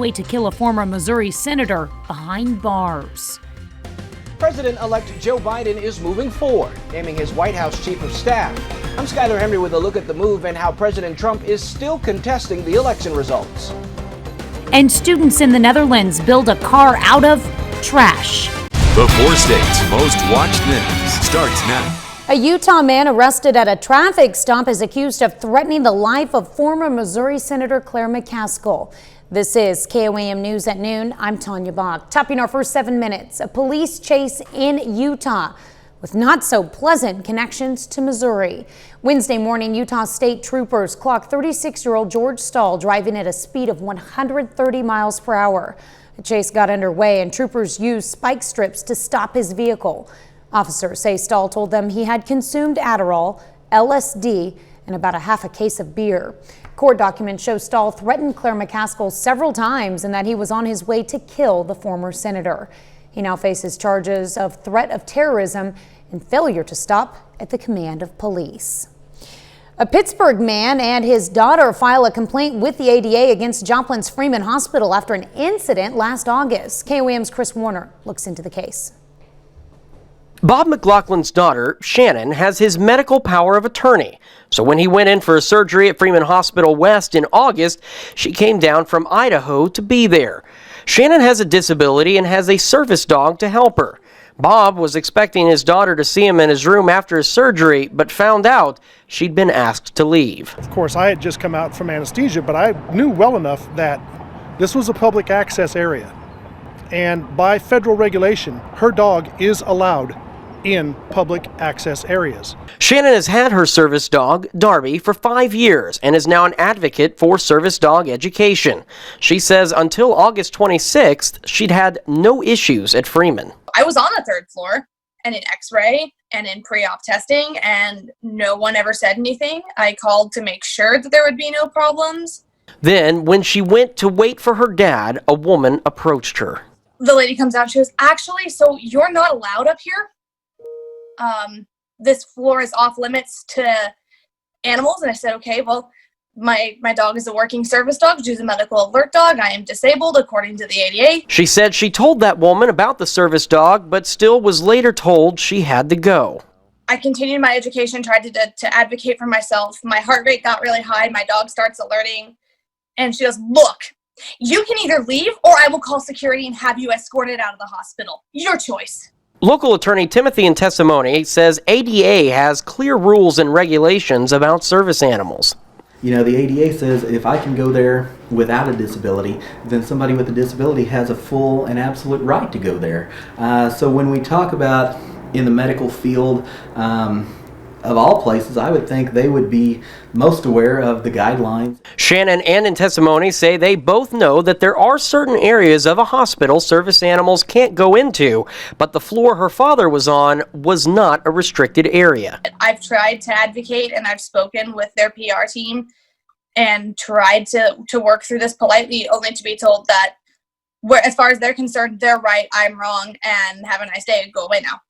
Way to kill a former Missouri senator behind bars. President-elect Joe Biden is moving forward, naming his White House chief of staff. I'm Skyler Henry with a look at the move and how President Trump is still contesting the election results. And students in the Netherlands build a car out of trash. The 4 states' most watched news starts now. A Utah man arrested at a traffic stop is accused of threatening the life of former Missouri Senator Claire McCaskill. This is KOAM News at noon. I'm Tanya Bach. Topping our first 7 minutes, a police chase in Utah with not so pleasant connections to Missouri. Wednesday morning, Utah state troopers clocked 36-year-old George Stahl driving at a speed of 130 miles per hour. The chase got underway and troopers used spike strips to stop his vehicle. Officers say Stahl told them he had consumed Adderall, LSD, and about a half a case of beer. Court documents show Stahl threatened Claire McCaskill several times and that he was on his way to kill the former senator. He now faces charges of threat of terrorism and failure to stop at the command of police. A Pittsburgh man and his daughter file a complaint with the ADA against Joplin's Freeman Hospital after an incident last August. KOAM's Chris Warner looks into the case. Bob McLaughlin's daughter, Shannon, has his medical power of attorney. So when he went in for a surgery at Freeman Hospital West in August, she came down from Idaho to be there. Shannon has a disability and has a service dog to help her. Bob was expecting his daughter to see him in his room after his surgery, but found out she'd been asked to leave. Of course, I had just come out from anesthesia, but I knew well enough that this was a public access area. And by federal regulation, her dog is allowed in public access areas. Shannon has had her service dog, Darby, for 5 years and is now an advocate for service dog education. She says until August 26th, she'd had no issues at Freeman. I was on the 3rd floor and in x-ray and in pre-op testing, and no one ever said anything. I called to make sure that there would be no problems. Then, when she went to wait for her dad, a woman approached her. The lady comes out, she goes, "Actually, so you're not allowed up here? This floor is off limits to animals." And I said, okay, well, my dog is a working service dog. She's a medical alert dog. I am disabled according to the ADA. She said she told that woman about the service dog, but still was later told she had to go. I continued my education, tried to advocate for myself. My heart rate got really high. My dog starts alerting. And she goes, "Look, you can either leave or I will call security and have you escorted out of the hospital. Your choice." Local attorney Timothy in testimony says ADA has clear rules and regulations about service animals. You know, the ADA says if I can go there without a disability, then somebody with a disability has a full and absolute right to go there. So when we talk about in the medical field, of all places, I would think they would be most aware of the guidelines. Shannon and in testimony say they both know that there are certain areas of a hospital service animals can't go into, but the floor her father was on was not a restricted area. I've tried to advocate and I've spoken with their PR team and tried to work through this politely, only to be told that as far as they're concerned, they're right, I'm wrong, and have a nice day, go away now.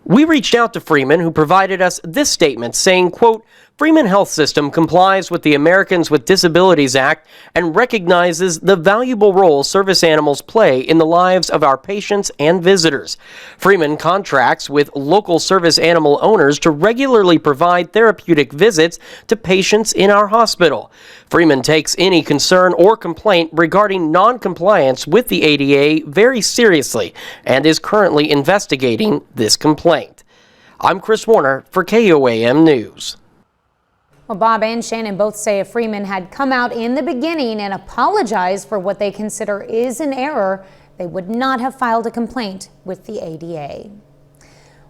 We reached out to Freeman, who provided us this statement saying, quote, "Freeman Health System complies with the Americans with Disabilities Act and recognizes the valuable role service animals play in the lives of our patients and visitors. Freeman contracts with local service animal owners to regularly provide therapeutic visits to patients in our hospital. Freeman takes any concern or complaint regarding non-compliance with the ADA very seriously and is currently investigating this complaint." I'm Chris Warner for KOAM News. Well, Bob and Shannon both say if Freeman had come out in the beginning and apologized for what they consider is an error, they would not have filed a complaint with the ADA.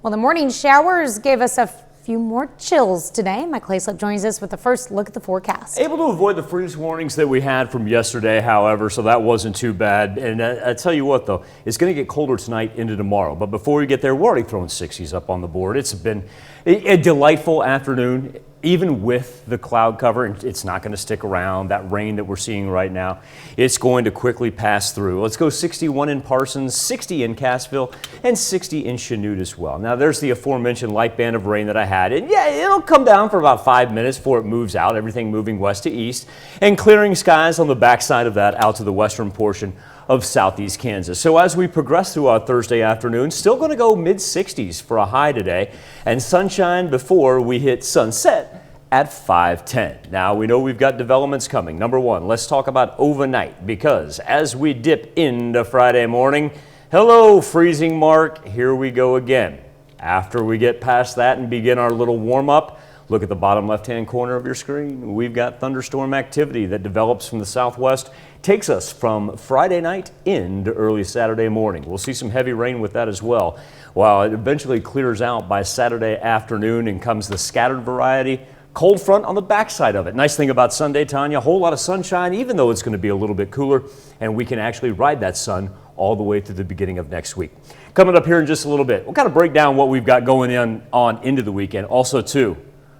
Well, the morning showers gave us a few more chills today. Mike Clayslip joins us with the first look at the forecast. Able to avoid the freeze warnings that we had from yesterday, however, so that wasn't too bad. And I tell you what, though, it's going to get colder tonight into tomorrow. But before we get there, we're already throwing 60s up on the board. It's been a delightful afternoon. even with the cloud cover, it's not going to stick around. That rain that we're seeing right now, it's going to quickly pass through. Let's go 61 in Parsons, 60 in Cassville, and 60 in Chanute as well. Now there's the aforementioned light band of rain that I had. And yeah, it'll come down for about 5 minutes before it moves out, everything moving west to east, and clearing skies on the backside of that out to the western portion of southeast Kansas. So as we progress through our Thursday afternoon, still going to go mid-60s for a high today, and sunshine before we hit sunset at 5:10. Now we know we've got developments coming. Number one, let's talk about overnight, because as we dip into Friday morning, hello freezing mark, here we go again. After we get past that and begin our little warm-up, look at the bottom left-hand corner of your screen. We've got thunderstorm activity that develops from the southwest, takes us from Friday night into early Saturday morning. We'll see some heavy rain with that as well, while it eventually clears out by Saturday afternoon and comes the scattered variety. Cold front on the backside of it. Nice thing about Sunday, Tanya, a whole lot of sunshine, even though it's going to be a little bit cooler, and we can actually ride that sun all the way through the beginning of next week. Coming up here in just a little bit, we'll kind of break down what we've got going on into the weekend. Also, too,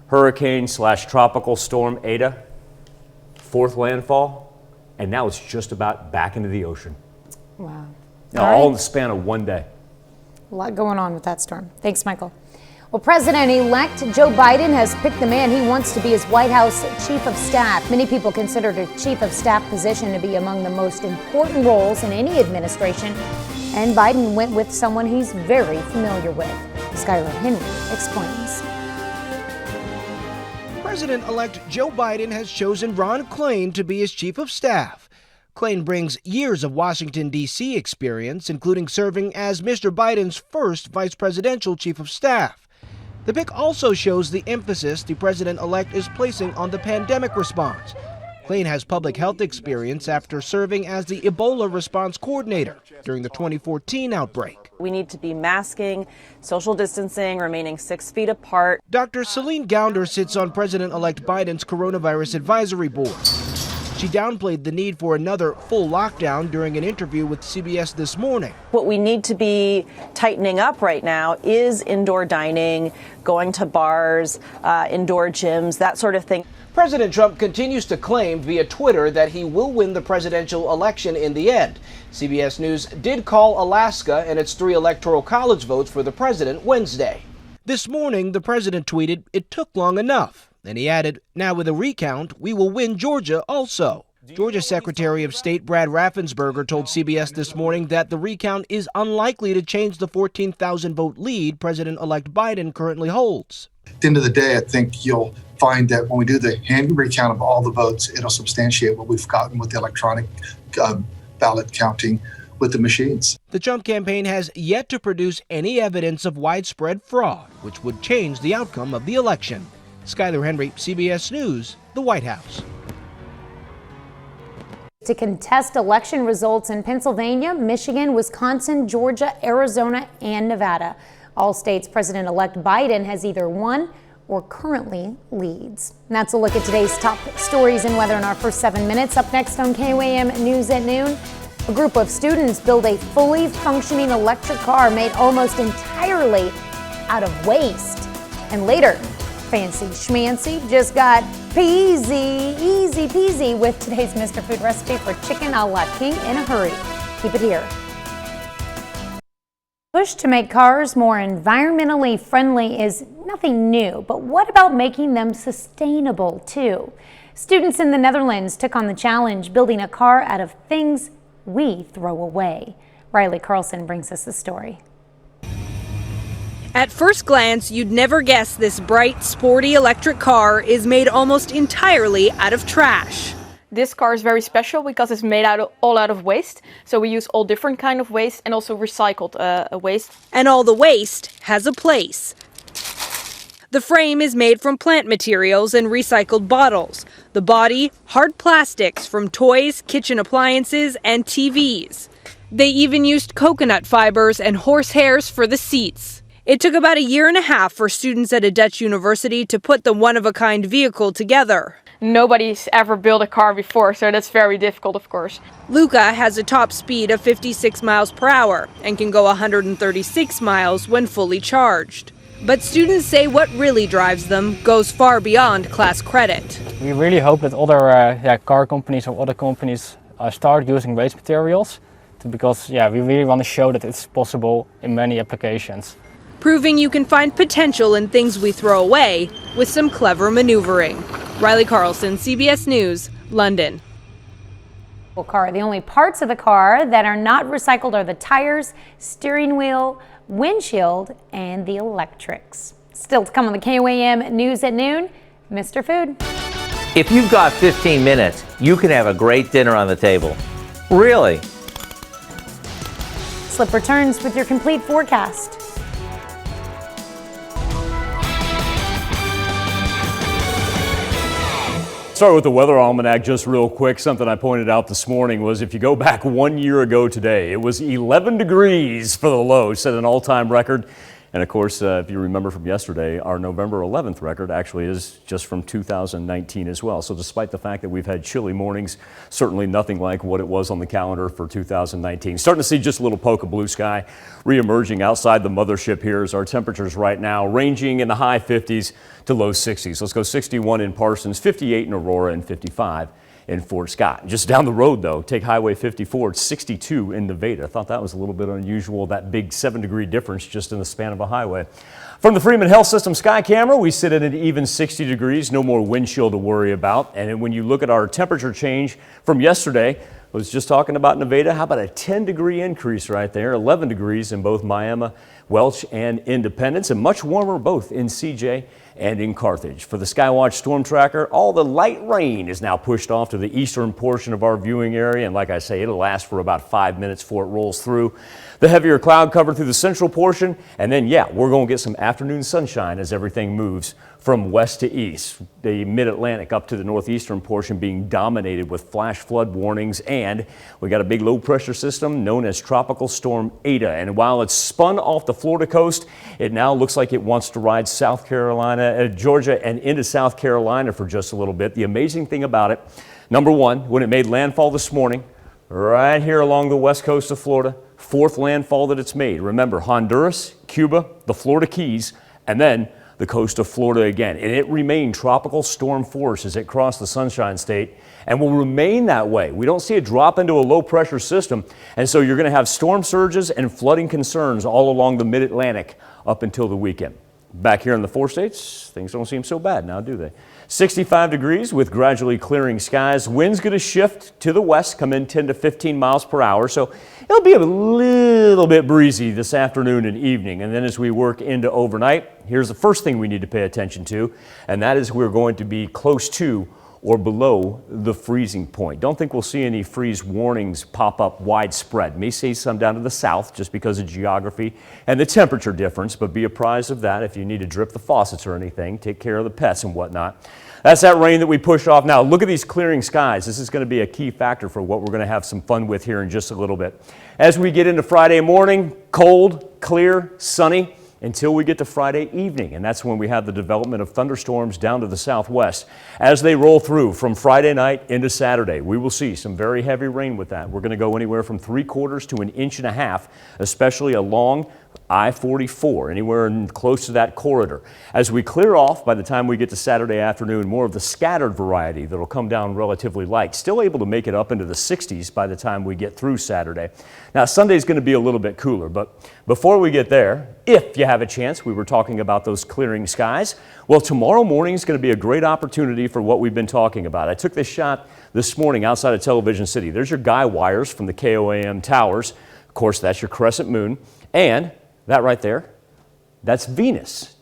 hurricane/tropical storm Ada, fourth landfall, and now it's just about back into the ocean. Wow. Now, all in the span of one day. A lot going on with that storm. Thanks, Michael. Well, President-elect Joe Biden has picked the man he wants to be his White House Chief of Staff. Many people consider the Chief of Staff position to be among the most important roles in any administration, and Biden went with someone he's very familiar with. Skylar Henry explains. President-elect Joe Biden has chosen Ron Klain to be his Chief of Staff. Klain brings years of Washington, D.C. experience, including serving as Mr. Biden's first vice presidential Chief of Staff. The pick also shows the emphasis the president-elect is placing on the pandemic response. Klain has public health experience after serving as the Ebola response coordinator during the 2014 outbreak. We need to be masking, social distancing, remaining 6 feet apart. Dr. Celine Gounder sits on President-elect Biden's coronavirus advisory board. She downplayed the need for another full lockdown during an interview with CBS This Morning. What we need to be tightening up right now is indoor dining, going to bars, indoor gyms, that sort of thing. President Trump continues to claim via Twitter that he will win the presidential election in the end. CBS News did call Alaska and its 3 electoral college votes for the president Wednesday. This morning, the president tweeted, "It took long enough." Then he added, "Now with a recount, we will win Georgia also." Georgia Secretary of State Brad Raffensperger told CBS This Morning that the recount is unlikely to change the 14,000 vote lead President-elect Biden currently holds. At the end of the day, I think you'll find that when we do the hand recount of all the votes, it'll substantiate what we've gotten with the electronic ballot counting with the machines. The Trump campaign has yet to produce any evidence of widespread fraud, which would change the outcome of the election. Skylar Henry, CBS News, the White House. To contest election results in Pennsylvania, Michigan, Wisconsin, Georgia, Arizona, and Nevada. All states President-elect Biden has either won or currently leads. And that's a look at today's top stories and weather in our first 7 minutes. Up next on KOAM News at Noon, a group of students build a fully functioning electric car made almost entirely out of waste. And later, Fancy Schmancy just got easy peasy with today's Mr. Food recipe for chicken a la king in a hurry. Keep it here. Push to make cars more environmentally friendly is nothing new, but what about making them sustainable too? Students in the Netherlands took on the challenge, building a car out of things we throw away. Riley Carlson brings us the story. At first glance, you'd never guess this bright, sporty electric car is made almost entirely out of trash. This car is very special because it's made all out of waste. So we use all different kind of waste and also recycled waste. And all the waste has a place. The frame is made from plant materials and recycled bottles. The body, hard plastics from toys, kitchen appliances, and TVs. They even used coconut fibers and horse hairs for the seats. It took about 1.5 years for students at a Dutch university to put the one-of-a-kind vehicle together. Nobody's ever built a car before, so that's very difficult, of course. Luca has a top speed of 56 miles per hour and can go 136 miles when fully charged. But students say what really drives them goes far beyond class credit. We really hope that other car companies or other companies start using waste materials because we really want to show that it's possible in many applications. Proving you can find potential in things we throw away with some clever maneuvering. Riley Carlson, CBS News, London. Car. The only parts of the car that are not recycled are the tires, steering wheel, windshield, and the electrics. Still to come on the KOAM News at noon, Mr. Food. If you've got 15 minutes, you can have a great dinner on the table. Really? Slip returns with your complete forecast. Start with the weather almanac just real quick. Something I pointed out this morning was if you go back 1 year ago today, it was 11 degrees for the low, set an all-time record. And of course, if you remember from yesterday, our November 11th record actually is just from 2019 as well. So despite the fact that we've had chilly mornings, certainly nothing like what it was on the calendar for 2019. Starting to see just a little poke of blue sky re-emerging outside the mothership here as our temperatures right now ranging in the high 50s to low 60s. Let's go 61 in Parsons, 58 in Aurora, and 55 in Fort Scott. Just down the road, though, take Highway 54, it's 62 in Nevada. I thought that was a little bit unusual, that big 7-degree difference just in the span of a highway. From the Freeman Health System sky camera, we sit at an even 60 degrees, no more wind chill to worry about. And when you look at our temperature change from yesterday, I was just talking about Nevada. How about a 10-degree increase right there, 11 degrees in both Miami, Welch, and Independence, and much warmer both in CJ and in Carthage. For the Skywatch Storm Tracker, all the light rain is now pushed off to the eastern portion of our viewing area, and like I say, it'll last for about 5 minutes before it rolls through. The heavier cloud cover through the central portion, and then we're going to get some afternoon sunshine as everything moves from west to east. The mid-Atlantic up to the northeastern portion being dominated with flash flood warnings, and we got a big low pressure system known as Tropical Storm Ada. And while it's spun off the Florida coast, it now looks like it wants to ride South Carolina, Georgia, and into South Carolina for just a little bit. The amazing thing about it, number one, when it made landfall this morning, right here along the west coast of Florida, fourth landfall that it's made. Remember, Honduras, Cuba, the Florida Keys, and then the coast of Florida again. And it remained tropical storm force as it crossed the Sunshine State and will remain that way. We don't see it drop into a low pressure system. And so you're going to have storm surges and flooding concerns all along the mid-Atlantic up until the weekend. Back here in the 4 states, things don't seem so bad now, do they? 65 degrees with gradually clearing skies. Winds going to shift to the west, come in 10 to 15 miles per hour. So it'll be a little bit breezy this afternoon and evening. And then as we work into overnight, here's the first thing we need to pay attention to, and that is we're going to be close to or below the freezing point. Don't think we'll see any freeze warnings pop up widespread. May see some down to the south just because of geography and the temperature difference, but be apprised of that. If you need to drip the faucets or anything, take care of the pets and whatnot. That's that rain that we push off. Now look at these clearing skies. This is going to be a key factor for what we're going to have some fun with here in just a little bit. As we get into Friday morning, cold, clear, sunny, until we get to Friday evening, and that's when we have the development of thunderstorms down to the southwest. As they roll through from Friday night into Saturday, we will see some very heavy rain with that. We're going to go anywhere from 3/4 to 1.5 inches, especially along I-44, anywhere close to that corridor. As we clear off, by the time we get to Saturday afternoon, more of the scattered variety that will come down relatively light, still able to make it up into the 60s by the time we get through Saturday. Now, Sunday's going to be a little bit cooler, but before we get there, if you have a chance, we were talking about those clearing skies. Well, tomorrow morning is going to be a great opportunity for what we've been talking about. I took this shot this morning outside of Television City. There's your guy wires from the KOAM towers. Of course, that's your crescent moon. And that right there, that's Venus.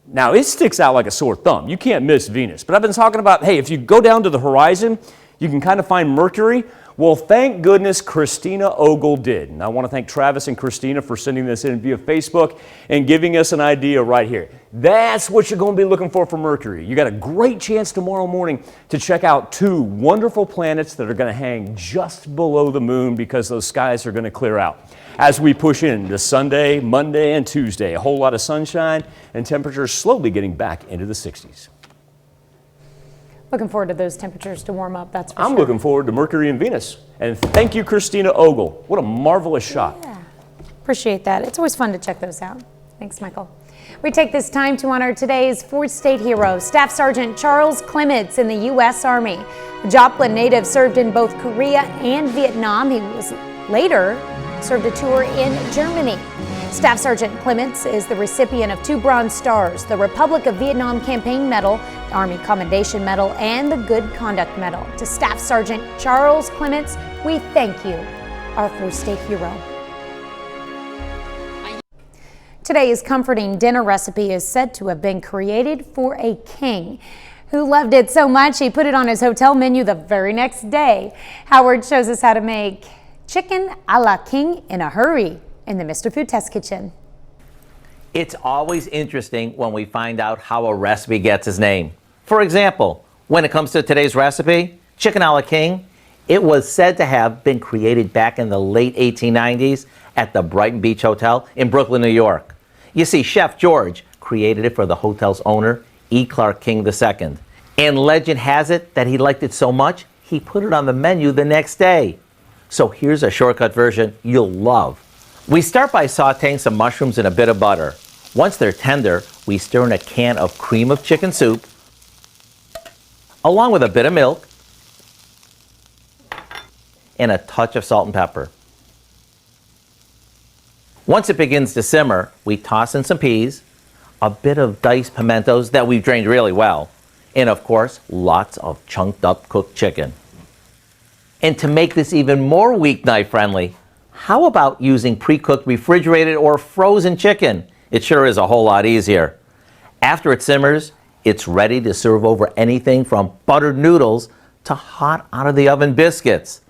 Now, it sticks out like a sore thumb. You can't miss Venus. But I've been talking about, hey, if you go down to the horizon, you can kind of find Mercury. Well, thank goodness Christina Ogle did. And I want to thank Travis and Christina for sending this in via Facebook and giving us an idea right here. That's what you're going to be looking for Mercury. You got a great chance tomorrow morning to check out 2 wonderful planets that are going to hang just below the moon because those skies are going to clear out. As we push into Sunday, Monday, and Tuesday, a whole lot of sunshine and temperatures slowly getting back into the 60s. Looking forward to those temperatures to warm up, that's for sure. I'm looking forward to Mercury and Venus. And thank you, Christina Ogle. What a marvelous shot. Yeah, appreciate that. It's always fun to check those out. Thanks, Michael. We take this time to honor today's fourth state hero, Staff Sergeant Charles Clements in the U.S. Army. A Joplin native served in both Korea and Vietnam. He was later served a tour in Germany. Staff Sergeant Clements is the recipient of 2 Bronze Stars, the Republic of Vietnam Campaign Medal, the Army Commendation Medal, and the Good Conduct Medal. To Staff Sergeant Charles Clements, we thank you, our fourth state hero. Today's comforting dinner recipe is said to have been created for a king who loved it so much he put it on his hotel menu the very next day. Howard shows us how to make chicken a la king in a hurry in the Mr. Food Test Kitchen. It's always interesting when we find out how a recipe gets its name. For example, when it comes to today's recipe, chicken a la king, it was said to have been created back in the late 1890s at the Brighton Beach Hotel in Brooklyn, New York. You see, Chef George created it for the hotel's owner, E. Clark King II. And legend has it that he liked it so much, he put it on the menu the next day. So here's a shortcut version you'll love. We start by sauteing some mushrooms in a bit of butter. Once they're tender, we stir in a can of cream of chicken soup, along with a bit of milk and a touch of salt and pepper. Once it begins to simmer, we toss in some peas, a bit of diced pimentos that we've drained really well, and of course, lots of chunked up cooked chicken. And to make this even more weeknight friendly, how about using pre-cooked refrigerated or frozen chicken? It sure is a whole lot easier. After it simmers, it's ready to serve over anything from buttered noodles to hot out of the oven biscuits.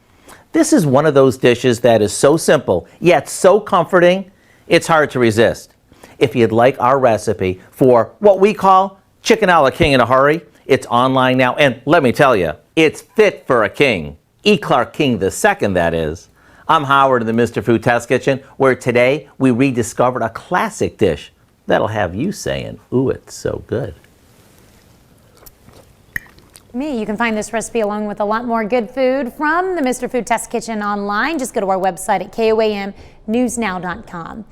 This is one of those dishes that is so simple, yet so comforting, it's hard to resist. If you'd like our recipe for what we call chicken a la king in a hurry, it's online now, and let me tell you, it's fit for a king. E. Clark King II, that is. I'm Howard in the Mr. Food Test Kitchen, where today we rediscovered a classic dish that'll have you saying, ooh, it's so good. You can find this recipe along with a lot more good food from the Mr. Food Test Kitchen online. Just go to our website at KOAMnewsnow.com.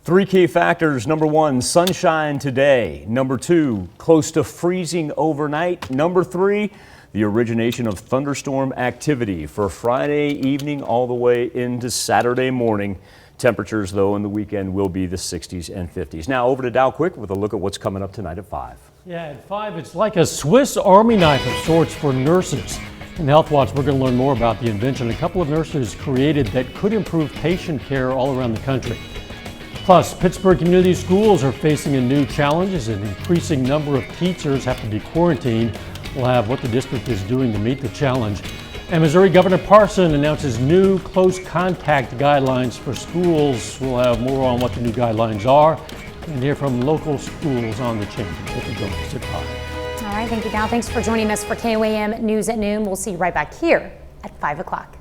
3 key factors. Number 1, sunshine today. Number 2, close to freezing overnight. Number 3, the origination of thunderstorm activity for Friday evening all the way into Saturday morning. Temperatures, though, in the weekend will be the 60s and 50s. Now over to Dow Quick with a look at what's coming up tonight at 5. Yeah, at 5, it's like a Swiss Army knife of sorts for nurses. In Health Watch, we're going to learn more about the invention a couple of nurses created that could improve patient care all around the country. Plus, Pittsburgh community schools are facing a new challenge as an increasing number of teachers have to be quarantined. We'll have what the district is doing to meet the challenge. And Missouri Governor Parson announces new close contact guidelines for schools. We'll have more on what the new guidelines are and hear from local schools on the changes that are going to 5. All right, thank you, Dow. Thanks for joining us for KOAM News at Noon. We'll see you right back here at 5 o'clock.